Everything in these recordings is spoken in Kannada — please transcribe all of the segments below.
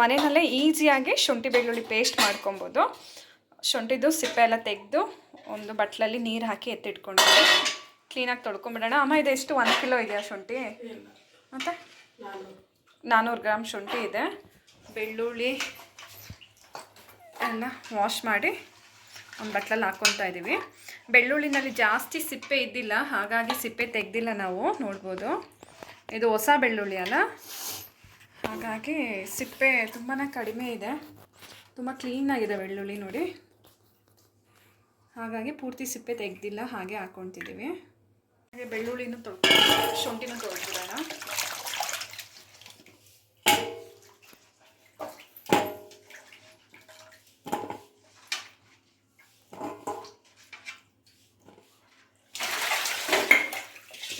ಮನೆಯಲ್ಲೇ ಈಸಿಯಾಗಿ ಶುಂಠಿ ಬೆಳ್ಳುಳ್ಳಿ ಪೇಸ್ಟ್ ಮಾಡ್ಕೊಬೋದು. ಶುಂಠಿದು ಸಿಪ್ಪೆ ಎಲ್ಲ ತೆಗೆದು ಒಂದು ಬಟ್ಲಲ್ಲಿ ನೀರು ಹಾಕಿ ಎತ್ತಿಟ್ಕೊಂಡು ಕ್ಲೀನಾಗಿ ತೊಳ್ಕೊಂಬಿಡೋಣ. ಅಮ್ಮ ಇದು ಎಷ್ಟು 1 ಕಿಲೋ ಇದೆಯಾ ಶುಂಠಿ? ಮತ್ತು 400 ಗ್ರಾಮ್ ಶುಂಠಿ ಇದೆ. ಬೆಳ್ಳುಳ್ಳಿ ಎಲ್ಲ ವಾಶ್ ಮಾಡಿ ಒಂದು ಬಟ್ಲಲ್ಲಿ ಹಾಕ್ಕೊತಾ ಇದ್ದೀವಿ. ಬೆಳ್ಳುಳ್ಳಿನಲ್ಲಿ ಜಾಸ್ತಿ ಸಿಪ್ಪೆ ಇದ್ದಿಲ್ಲ, ಹಾಗಾಗಿ ಸಿಪ್ಪೆ ತೆಗೆದಿಲ್ಲ ನಾವು. ನೋಡ್ಬೋದು ಇದು ಹೊಸ ಬೆಳ್ಳುಳ್ಳಿ ಅಲ್ಲ, ಹಾಗಾಗಿ ಸಿಪ್ಪೆ ತುಂಬಾ ಕಡಿಮೆ ಇದೆ. ತುಂಬ ಕ್ಲೀನಾಗಿದೆ ಬೆಳ್ಳುಳ್ಳಿ ನೋಡಿ, ಹಾಗಾಗಿ ಪೂರ್ತಿ ಸಿಪ್ಪೆ ತೆಗೆದಿಲ್ಲ, ಹಾಗೆ ಹಾಕ್ಕೊತಿದ್ದೀವಿ. ಹಾಗೆ ಬೆಳ್ಳುಳ್ಳಿನೂ ಶುಂಠಿನೂ ತೊಳ್ಬಿಡೋಣ.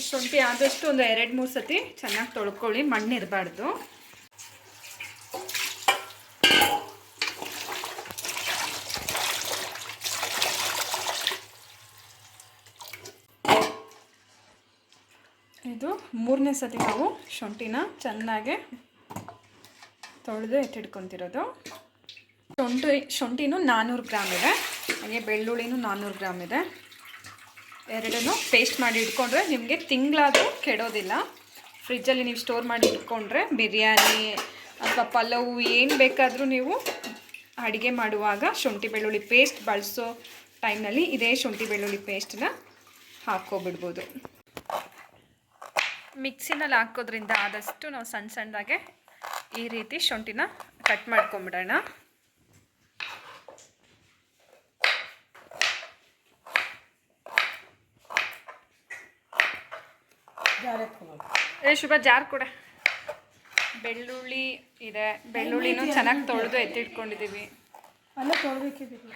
ಶುಂಠಿ ಆದಷ್ಟು ಒಂದು 2-3 ಸತಿ ಚೆನ್ನಾಗಿ ತೊಳ್ಕೊಳ್ಳಿ, ಮಣ್ಣು ಇರಬಾರ್ದು. ಇದು 3ನೇ ಸತಿ ನಾವು ಶುಂಠಿನ ಚೆನ್ನಾಗಿ ತೊಳೆದು ಎತ್ತಿಟ್ಕೊತಿರೋದು. ಶುಂಠಿನೂ 400 ಗ್ರಾಮ್ ಇದೆ, ಹಾಗೆ ಬೆಳ್ಳುಳ್ಳಿನೂ 400 ಗ್ರಾಮ್ ಇದೆ. ಎರಡನ್ನೂ ಪೇಸ್ಟ್ ಮಾಡಿ ಇಟ್ಕೊಂಡ್ರೆ ನಿಮಗೆ ತಿಂಗಳಾದರೂ ಕೆಡೋದಿಲ್ಲ. ಫ್ರಿಜ್ಜಲ್ಲಿ ನೀವು ಸ್ಟೋರ್ ಮಾಡಿ ಇಟ್ಕೊಂಡ್ರೆ ಬಿರಿಯಾನಿ ಅಥವಾ ಪಲಾವು ಏನು ಬೇಕಾದರೂ ನೀವು ಅಡುಗೆ ಮಾಡುವಾಗ ಶುಂಠಿ ಬೆಳ್ಳುಳ್ಳಿ ಪೇಸ್ಟ್ ಬಳಸೋ ಟೈಮ್ನಲ್ಲಿ ಇದೇ ಶುಂಠಿ ಬೆಳ್ಳುಳ್ಳಿ ಪೇಸ್ಟನ್ನ ಹಾಕ್ಕೊಬಿಡ್ಬೋದು. ಮಿಕ್ಸಿನಲ್ಲಿ ಹಾಕೋದ್ರಿಂದ ಆದಷ್ಟು ನಾವು ಸಣ್ಣ ಸಣ್ಣದಾಗೆ ಈ ರೀತಿ ಶುಂಠಿನ ಕಟ್ ಮಾಡ್ಕೊಂಬಿಡೋಣ. ಶುಭ ಜಾರ್ ಕೂಡ ಬೆಳ್ಳುಳ್ಳಿ ಇದೆ, ಬೆಳ್ಳುಳ್ಳಿನೂ ಚೆನ್ನಾಗಿ ತೊಳೆದು ಎತ್ತಿಟ್ಕೊಂಡಿದ್ದೀವಿ. ಅಲ್ಲ ತೊಳೆಬೇಕಿದ್ದೀವಿ.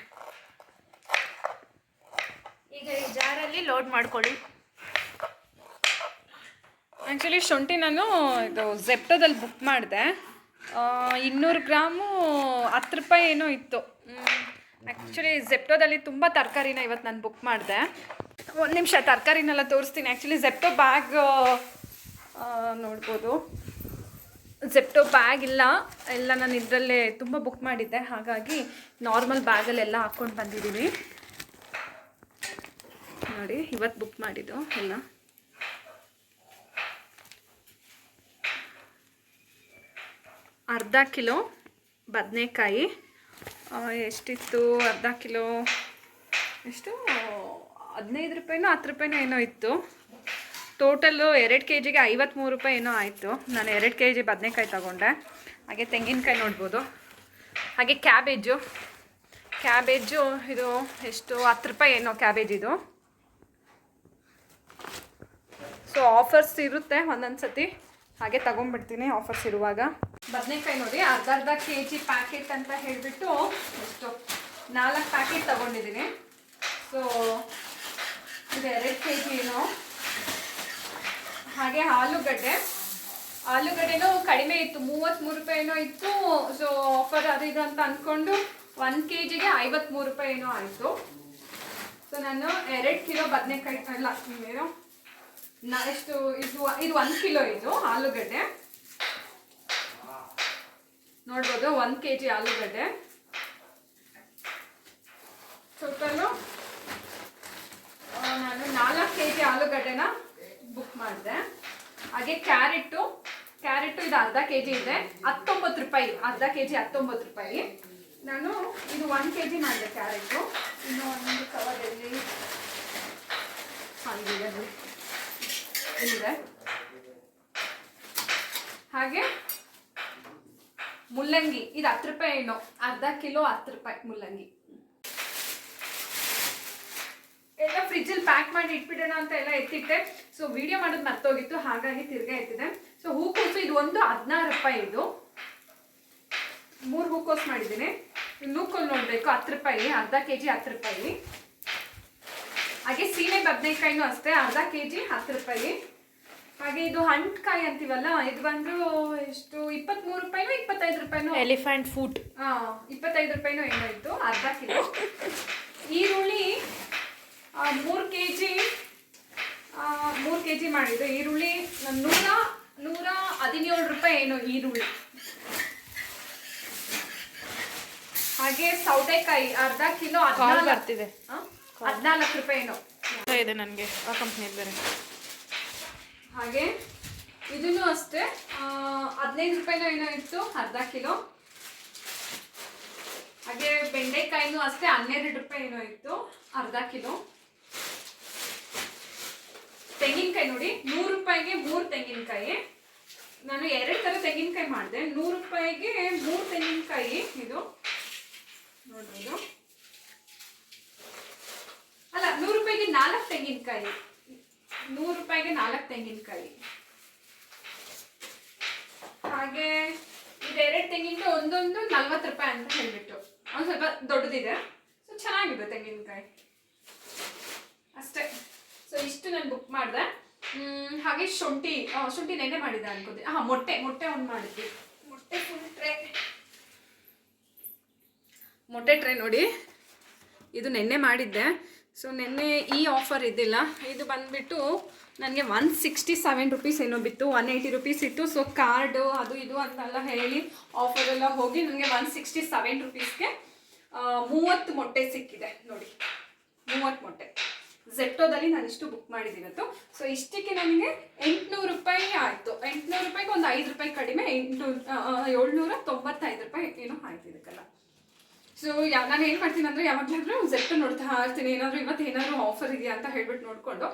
ಈಗ ಈ ಜಾರಲ್ಲಿ ಲೋಡ್ ಮಾಡ್ಕೊಳ್ಳಿ. ಆ್ಯಕ್ಚುಲಿ ಶುಂಠಿ ನಾನು ಇದು ಝೆಪ್ಟೋದಲ್ಲಿ ಬುಕ್ ಮಾಡಿದೆ. 200 ಗ್ರಾಮು 10 ರೂಪಾಯಿ ಏನೋ ಇತ್ತು. ಆ್ಯಕ್ಚುಲಿ ಝೆಪ್ಟೋದಲ್ಲಿ ತುಂಬ ತರಕಾರಿನ ಇವತ್ತು ನಾನು ಬುಕ್ ಮಾಡಿದೆ. ಒಂದು ನಿಮಿಷ ತರಕಾರಿನೆಲ್ಲ ತೋರಿಸ್ತೀನಿ. ಆ್ಯಕ್ಚುಲಿ ಝೆಪ್ಟೋ ಬ್ಯಾಗ್ ನೋಡ್ಬೋದು, ಝೆಪ್ಟೋ ಬ್ಯಾಗ್ ಇಲ್ಲ, ಎಲ್ಲ ನಾನು ಇದರಲ್ಲೇ ತುಂಬ ಬುಕ್ ಮಾಡಿದ್ದೆ, ಹಾಗಾಗಿ ನಾರ್ಮಲ್ ಬ್ಯಾಗಲ್ಲೆಲ್ಲ ಹಾಕ್ಕೊಂಡು ಬಂದಿದ್ದೀನಿ ನೋಡಿ. ಇವತ್ತು ಬುಕ್ ಮಾಡಿದ್ದು ಎಲ್ಲ. ಅರ್ಧ ಕಿಲೋ ಬದನೆಕಾಯಿ ಎಷ್ಟಿತ್ತು? ಅರ್ಧ ಕಿಲೋ ಎಷ್ಟು 15 ರೂಪಾಯಿನೋ 10 ರೂಪಾಯಿನೋ ಏನೋ ಇತ್ತು. ಟೋಟಲ್ಲು 2 kg 53 ರೂಪಾಯಿ ಏನೋ ಆಯಿತು. ನಾನು 2 kg ಬದನೆಕಾಯಿ ತಗೊಂಡೆ. ಹಾಗೆ ತೆಂಗಿನಕಾಯಿ ನೋಡ್ಬೋದು. ಹಾಗೆ ಕ್ಯಾಬೇಜು ಇದು ಎಷ್ಟು 10 ರೂಪಾಯಿ ಏನೋ ಕ್ಯಾಬೇಜ್ ಇದು. ಸೊ ಆಫರ್ಸ್ ಇರುತ್ತೆ ಒಂದೊಂದು ಸತಿ, ಹಾಗೆ ತಗೊಂಡ್ಬಿಡ್ತೀನಿ ಆಫರ್ಸ್ ಇರುವಾಗ. ಬದನೆಕಾಯಿ ನೋಡಿ, ಅರ್ಧ kg ಪ್ಯಾಕೆಟ್ ಅಂತ ಹೇಳಿಬಿಟ್ಟು ಎಷ್ಟು 4 ಪ್ಯಾಕೆಟ್ ತಗೊಂಡಿದ್ದೀನಿ. ಸೊ ಇದು 2 kg ಏನೋ. ಹಾಗೆ ಆಲೂಗಡ್ಡೆನೂ ಕಡಿಮೆ ಇತ್ತು, 33 ರೂಪಾಯಿ ಏನೋ ಇತ್ತು. ಸೊ ಆಫರ್ ಅದು ಇದು ಅಂತ ಅಂದ್ಕೊಂಡು 1 kgಗೆ 53 ರೂಪಾಯಿ ಏನೋ ಆಯಿತು. ಸೊ ನಾನು 2 ಕಿಲೋ ಬದನೆಕಾಯಿ ಅಲ್ಲ ಏನೋ ಎಷ್ಟು ಇದು 1 ಕಿಲೋ ಇದು ಆಲೂಗಡ್ಡೆ ನೋಡ್ಬೋದು. 1 kg ಆಲೂಗಡ್ಡೆ ಟೋಟಲ್ಲು ನಾನು 4 kg ಆಲೂಗಡ್ಡೆನ ಬುಕ್ ಮಾಡಿದೆ. ಹಾಗೆ ಕ್ಯಾರೆಟು ಇದು ಅರ್ಧ kg ಇದೆ, 19 ರೂಪಾಯಿ. ಅರ್ಧ kg 19 ರೂಪಾಯಿ. ನಾನು ಇದು 1 kg ಮಾಡಿದೆ ಕ್ಯಾರೆಟು. ಇನ್ನು ಒಂದು ಕವರಲ್ಲಿ ಇಲ್ಲಿದೆ. ಹಾಗೆ ಮುಲ್ಲಂಗಿ ಇದು 10 ರೂಪಾಯಿ ಏನೋ, ಅರ್ಧ ಕಿಲೋ 10 ರೂಪಾಯಿ ಮುಲ್ಲಂಗಿ. ಎಲ್ಲ ಫ್ರಿಜ್ಜಲ್ಲಿ ಪ್ಯಾಕ್ ಮಾಡಿ ಇಟ್ಬಿಡೋಣ ಅಂತ ಎಲ್ಲ ಎತ್ತಿಟ್ಟೆ. ಸೊ ವಿಡಿಯೋ ಮಾಡೋದು ಮರ್ತೋಗಿತ್ತು, ಹಾಗಾಗಿ ತಿರ್ಗಾ ಎತ್ತಿದೆ. ಸೊ ಹೂಕೋಸು ಇದು ಒಂದು 16 ರೂಪಾಯಿ. ಇದು 3 ಹೂಕೋಸು ಮಾಡಿದ್ದೀನಿ. ನೂಕೋಲ್ ನೋಡಬೇಕು 10 ರೂಪಾಯಿ, ಅರ್ಧ kg 10 ರೂಪಾಯಿ. ಹಾಗೆ ಸೀಮೆ ಬದನೆಕಾಯಿನೂ ಅಷ್ಟೇ, ಅರ್ಧ kg 10 ರೂಪಾಯಿ. ಹಾಗೆ ಇದು ಹಣ್ಕಾಯಿ ಅಂತೀವಲ್ಲ, ಇದು ಬಂದು ಎಷ್ಟು 23 ರೂಪಾಯಿನೋ 25 ರೂಪಾಯಿನೋ. ಎಲಿಫೆಂಟ್ ಫುಡ್ 25 ರೂಪಾಯಿನೋ ಏನೋ ಇತ್ತು, ಅರ್ಧ ಕಿಲೋ. ಈರುಳ್ಳಿ 3 kg ಮಾಡಿದ್ದು. ಈರುಳ್ಳಿ 117 ರೂಪಾಯಿ ಏನೋ ಈರುಳ್ಳಿ. ಹಾಗೆ ಸೌತೆಕಾಯಿ ಅರ್ಧ ಕಿಲೋ ಕಾಲ್ ಬರ್ತಿದೆ 14 ರೂಪಾಯಿ ಏನೋ ಇದೆ ನನಗೆ ಆ ಕಂಪ್ನಿಯಲ್ಲಿ ಬೇರೆ. ಹಾಗೆ ಇದನ್ನು ಅಷ್ಟೇ 15 ರೂಪಾಯಿನೋ ಏನೋ ಇತ್ತು ಅರ್ಧ ಕಿಲೋ. ಹಾಗೆ ಬೆಂಡೆಕಾಯಿನೂ ಅಷ್ಟೇ 12 ರೂಪಾಯಿ ಏನೋ ಇತ್ತು ಅರ್ಧ ಕಿಲೋ. ತೆಂಗಿನಕಾಯಿ ನೋಡಿ 100 ರೂಪಾಯಿಗೆ 3 ತೆಂಗಿನಕಾಯಿ. ನಾನು 2 ಥರ ತೆಂಗಿನಕಾಯಿ ಮಾಡಿದೆ. 100 ರೂಪಾಯಿಗೆ 3 ತೆಂಗಿನಕಾಯಿ ಇದು ನೋಡ್ಬೋದು. ಅಲ್ಲ 100 ರೂಪಾಯಿಗೆ 4 ತೆಂಗಿನಕಾಯಿ. 100 ರೂಪಾಯಿಗೆ 4 ತೆಂಗಿನಕಾಯಿ. ಹಾಗೆ ಇದೆರಡು ತೆಂಗಿನಕಾಯಿ ಒಂದೊಂದು 40 ರೂಪಾಯಿ ಅಂತ ಹೇಳ್ಬಿಟ್ಟು ಒಂದು ಸ್ವಲ್ಪ ದೊಡ್ಡದಿದೆ. ಸೊ ಚೆನ್ನಾಗಿದೆ ತೆಂಗಿನಕಾಯಿ ಅಷ್ಟೇ. ಸೊ ಇಷ್ಟು ನಾನು ಬುಕ್ ಮಾಡಿದೆ. ಹಾಗೆ ಶುಂಠಿ ನೆನ್ನೆ ಮಾಡಿದ್ದೆ ಅನ್ಕೋತೀನಿ. ಮೊಟ್ಟೆ ಒಂದು ಮಾಡಿದ್ವಿ. ಮೊಟ್ಟೆ ಫುಲ್ ಮೊಟ್ಟೆ ಟ್ರೇ ನೋಡಿ, ಇದು ನೆನ್ನೆ ಮಾಡಿದ್ದೆ. ಸೊ ನೆನ್ನೆ ಈ ಆಫರ್ ಇದ್ದಿಲ್ಲ. ಇದು ಬಂದುಬಿಟ್ಟು ನನಗೆ 167 ರುಪೀಸ್ ಏನೋ ಬಿತ್ತು, 180 ರುಪೀಸ್ ಇತ್ತು. ಸೊ ಕಾರ್ಡು ಅದು ಇದು ಅಂತೆಲ್ಲ ಹೇಳಿ ಆಫರೆಲ್ಲ ಹೋಗಿ ನನಗೆ 167 ರುಪೀಸ್ಗೆ 30 ಮೊಟ್ಟೆ ಸಿಕ್ಕಿದೆ ನೋಡಿ. 30 ಮೊಟ್ಟೆ ಝೆಪ್ಟೋದಲ್ಲಿ ನಾನು ಇಷ್ಟು ಬುಕ್ ಮಾಡಿದ್ದೀವತ್ತು. ಸೊ ಇಷ್ಟಕ್ಕೆ ನನಗೆ 800 ರೂಪಾಯಿ ಆಯಿತು. 800 ರೂಪಾಯಿಗೆ ಒಂದು 5 ರೂಪಾಯಿ ಕಡಿಮೆ, 795 ರೂಪಾಯಿ ಏನೋ ಆಯ್ತು ಇದಕ್ಕೆಲ್ಲ. ಸೊ ನಾನು ಏನು ಮಾಡ್ತೀನಿ ಅಂದರೆ ಯಾವಾಗಲಾದ್ರೂ ಝೆಪ್ಟೋ ನೋಡ್ತಾ ಇರ್ತೀನಿ, ಏನಾದರೂ ಇವತ್ತು ಆಫರ್ ಇದೆಯಾ ಅಂತ ಹೇಳ್ಬಿಟ್ಟು ನೋಡಿಕೊಂಡು.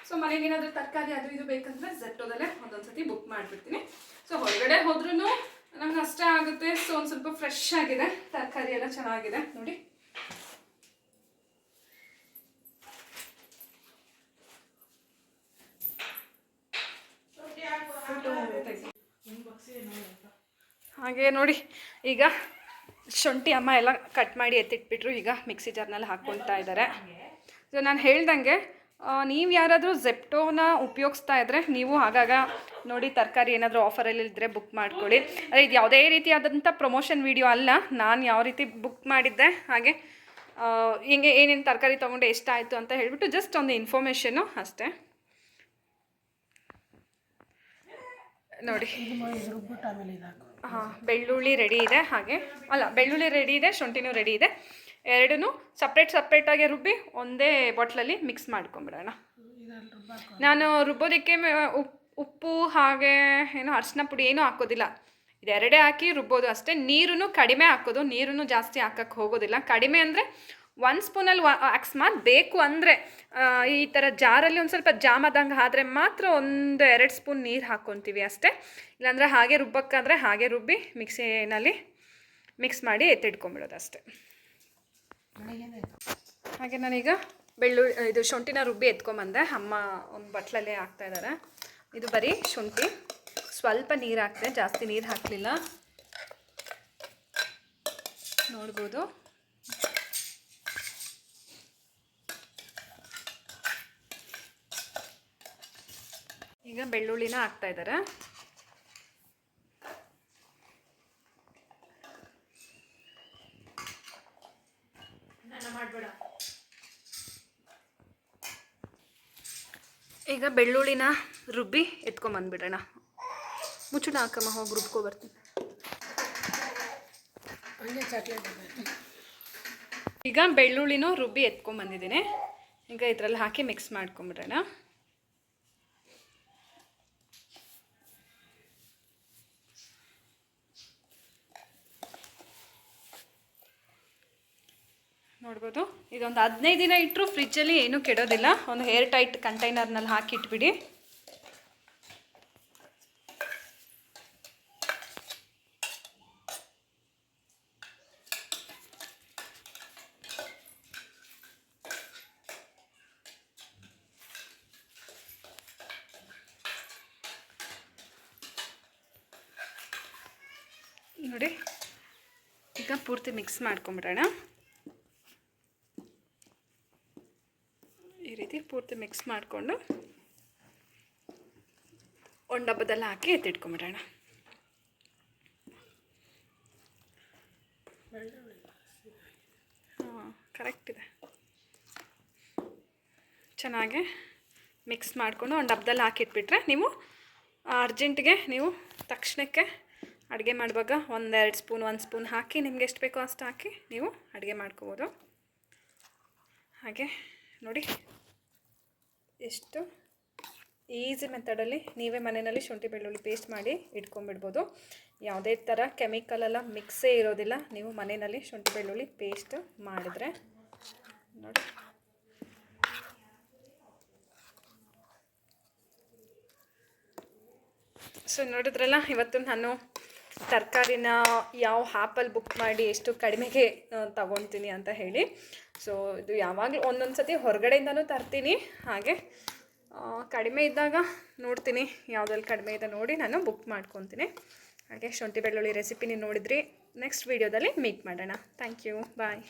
ಸೊ ಮನೆಗೆ ಏನಾದರೂ ತರಕಾರಿ ಅದು ಇದು ಬೇಕಂದ್ರೆ ಝೆಪ್ಟೋದಲ್ಲೇ ಒಂದೊಂದ್ಸತಿ ಬುಕ್ ಮಾಡಿಬಿಡ್ತೀನಿ. ಸೊ ಹೊರಗಡೆ ಹೋದ್ರೂ ನಮ್ಗೆ ಅಷ್ಟೇ ಆಗುತ್ತೆ. ಸೊ ಒಂದು ಸ್ವಲ್ಪ ಫ್ರೆಶ್ ಆಗಿದೆ, ತರಕಾರಿ ಎಲ್ಲ ಚೆನ್ನಾಗಿದೆ ನೋಡಿ. ಹಾಗೆ ನೋಡಿ, ಈಗ ಶುಂಠಿ ಅಮ್ಮ ಎಲ್ಲ ಕಟ್ ಮಾಡಿ ಎತ್ತಿಟ್ಬಿಟ್ರು. ಈಗ ಮಿಕ್ಸಿ ಜಾರ್ನಲ್ಲಿ ಹಾಕ್ಕೊಳ್ತಾ ಇದ್ದಾರೆ. ಸೊ ನಾನು ಹೇಳ್ದಂಗೆ ನೀವು ಯಾರಾದರೂ ಝೆಪ್ಟೋನ ಉಪಯೋಗಿಸ್ತಾ ಇದ್ದರೆ ನೀವು ಆಗಾಗ ನೋಡಿ ತರಕಾರಿ ಏನಾದರೂ ಆಫರಲ್ಲಿ ಇದ್ದರೆ ಬುಕ್ ಮಾಡ್ಕೊಳ್ಳಿ. ಅದೇ ಇದು ಯಾವುದೇ ರೀತಿಯಾದಂಥ ಪ್ರಮೋಷನ್ ವಿಡಿಯೋ ಅಲ್ಲ. ನಾನು ಯಾವ ರೀತಿ ಬುಕ್ ಮಾಡಿದ್ದೆ ಹಾಗೆ ಹಿಂಗೆ ಏನೇನು ತರಕಾರಿ ತೊಗೊಂಡು ಎಷ್ಟಾಯಿತು ಅಂತ ಹೇಳ್ಬಿಟ್ಟು ಜಸ್ಟ್ ಒಂದು ಇನ್ಫಾರ್ಮೇಷನ್ನು ಅಷ್ಟೇ ನೋಡಿ. ಬೆಳ್ಳುಳ್ಳಿ ರೆಡಿ ಇದೆ. ಹಾಗೆ ಬೆಳ್ಳುಳ್ಳಿ ರೆಡಿ ಇದೆ, ಶುಂಠಿನೂ ರೆಡಿ ಇದೆ. ಎರಡೂ ಸಪ್ರೇಟಾಗಿ ರುಬ್ಬಿ ಒಂದೇ ಬಾಟ್ಲಲ್ಲಿ ಮಿಕ್ಸ್ ಮಾಡ್ಕೊಂಬಿಡೋಣ. ನಾನು ರುಬ್ಬೋದಕ್ಕೆ ಉಪ್ಪು ಹಾಗೆ ಏನೋ ಅರಿಶಿನ ಪುಡಿ ಏನೂ ಹಾಕೋದಿಲ್ಲ. ಇದೆರಡೇ ಹಾಕಿ ರುಬ್ಬೋದು ಅಷ್ಟೇ. ನೀರೂ ಕಡಿಮೆ ಹಾಕೋದು, ನೀರೂ ಜಾಸ್ತಿ ಹಾಕೋಕ್ಕೆ ಹೋಗೋದಿಲ್ಲ. ಕಡಿಮೆ ಅಂದರೆ 1 ಸ್ಪೂನಲ್ಲಿ ಅಕಸ್ಮಾತ್ ಬೇಕು ಅಂದರೆ ಈ ಥರ ಜಾರಲ್ಲಿ ಒಂದು ಸ್ವಲ್ಪ ಜಾಮದಂಗೆ ಆದರೆ ಮಾತ್ರ 1-2 ಸ್ಪೂನ್ ನೀರು ಹಾಕ್ಕೊತೀವಿ ಅಷ್ಟೇ. ಇಲ್ಲಾಂದರೆ ಹಾಗೆ ರುಬ್ಬಕ್ಕಾದರೆ ಹಾಗೆ ರುಬ್ಬಿ ಮಿಕ್ಸಿನಲ್ಲಿ ಮಿಕ್ಸ್ ಮಾಡಿ ಎತ್ತಿಡ್ಕೊಂಬಿಡೋದು ಅಷ್ಟೇ. ಹಾಗೆ ನಾನೀಗ ಇದು ಶುಂಠಿನ ರುಬ್ಬಿ ಎತ್ಕೊಂಬಂದೆ. ಅಮ್ಮ ಒಂದು ಬಟ್ಲಲ್ಲೇ ಹಾಕ್ತಾಯಿದ್ದಾರೆ. ಇದು ಬರೀ ಶುಂಠಿ, ಸ್ವಲ್ಪ ನೀರು ಹಾಕ್ತೆ, ಜಾಸ್ತಿ ನೀರು ಹಾಕಲಿಲ್ಲ ನೋಡ್ಬೋದು. ಈಗ ಬೆಳ್ಳುಳ್ಳಿನ ಹಾಕ್ತಾ ಇದ್ದಾರೆ. ಈಗ ಬೆಳ್ಳುಳ್ಳಿನ ರುಬ್ಬಿ ಎತ್ಕೊಂಬಂದ್ಬಿಡೋಣ. ಮುಚ್ಚುಣ ಹಾಕಮ್ಮ, ಹೋಗಿ ರುಬ್ಕೊ ಬರ್ತೀನಿ. ಈಗ ಬೆಳ್ಳುಳ್ಳಿನೂ ರುಬ್ಬಿ ಎತ್ಕೊಂಬಂದಿದ್ದೀನಿ. ಈಗ ಇದರಲ್ಲಿ ಹಾಕಿ ಮಿಕ್ಸ್ ಮಾಡ್ಕೊಂಬಿಡೋಣ. ನೋಡ್ಬೋದು. ಇದೊಂದು 15 ದಿನ ಇಟ್ಟರು ಫ್ರಿಜ್ಜಲ್ಲಿ ಏನೂ ಕೆಡೋದಿಲ್ಲ. ಒಂದು ಏರ್ ಟೈಟ್ ಕಂಟೈನರ್ನಲ್ಲಿ ಹಾಕಿಟ್ಬಿಡಿ. ನೋಡಿ, ಈಗ ಪೂರ್ತಿ ಮಿಕ್ಸ್ ಮಾಡ್ಕೊಂಬಿಡೋಣ. ಈ ರೀತಿ ಪೂರ್ತಿ ಮಿಕ್ಸ್ ಮಾಡಿಕೊಂಡು ಒಂದು ಡಬ್ಬದಲ್ಲಿ ಹಾಕಿ ಎತ್ತಿಟ್ಕೊಂಬಿಡೋಣ. ಕರೆಕ್ಟ್ ಇದೆ. ಚೆನ್ನಾಗಿ ಮಿಕ್ಸ್ ಮಾಡಿಕೊಂಡು ಒಂದು ಡಬ್ಬದಲ್ಲಿ ಹಾಕಿಟ್ಬಿಟ್ರೆ ನೀವು ಅರ್ಜೆಂಟ್ಗೆ ನೀವು ತಕ್ಷಣಕ್ಕೆ ಅಡುಗೆ ಮಾಡುವಾಗ 1-2 ಸ್ಪೂನ್ 1 ಸ್ಪೂನ್ ಹಾಕಿ ನಿಮ್ಗೆ ಎಷ್ಟು ಬೇಕೋ ಅಷ್ಟು ಹಾಕಿ ನೀವು ಅಡುಗೆ ಮಾಡ್ಕೋಬೋದು. ಹಾಗೆ ನೋಡಿ ಎಷ್ಟು ಈಸಿ ಮೆಥಡಲ್ಲಿ ನೀವೇ ಮನೆಯಲ್ಲಿ ಶುಂಠಿ ಬೆಳ್ಳುಳ್ಳಿ ಪೇಸ್ಟ್ ಮಾಡಿ ಇಟ್ಕೊಂಡ್ಬಿಡ್ಬೋದು. ಯಾವುದೇ ಥರ ಕೆಮಿಕಲೆಲ್ಲ ಮಿಕ್ಸೇ ಇರೋದಿಲ್ಲ ನೀವು ಮನೆಯಲ್ಲಿ ಶುಂಠಿ ಬೆಳ್ಳುಳ್ಳಿ ಪೇಸ್ಟ್ ಮಾಡಿದ್ರೆ. ನೋಡಿ ಸೊ ನೋಡಿದ್ರಲ್ಲ, ಇವತ್ತು ನಾನು ತರಕಾರಿನ ಯಾವ ಆ್ಯಪಲ್ಲಿ ಬುಕ್ ಮಾಡಿ ಎಷ್ಟು ಕಡಿಮೆಗೆ ತಗೊತೀನಿ ಅಂತ ಹೇಳಿ. ಸೊ ಇದು ಯಾವಾಗಲೂ ಒಂದೊಂದು ಸತಿ ಹೊರಗಡೆಯಿಂದನೂ ತರ್ತೀನಿ, ಹಾಗೆ ಕಡಿಮೆ ಇದ್ದಾಗ ನೋಡ್ತೀನಿ ಯಾವುದಲ್ಲಿ ಕಡಿಮೆ ಇದೆ ನೋಡಿ ನಾನು ಬುಕ್ ಮಾಡ್ಕೊತೀನಿ. ಹಾಗೆ ಶುಂಠಿ ಬೆಳ್ಳುಳ್ಳಿ ರೆಸಿಪಿ ನೀವು ನೋಡಿದ್ರಿ. ನೆಕ್ಸ್ಟ್ ವೀಡಿಯೋದಲ್ಲಿ ಮೀಟ್ ಮಾಡೋಣ. Thank you, bye.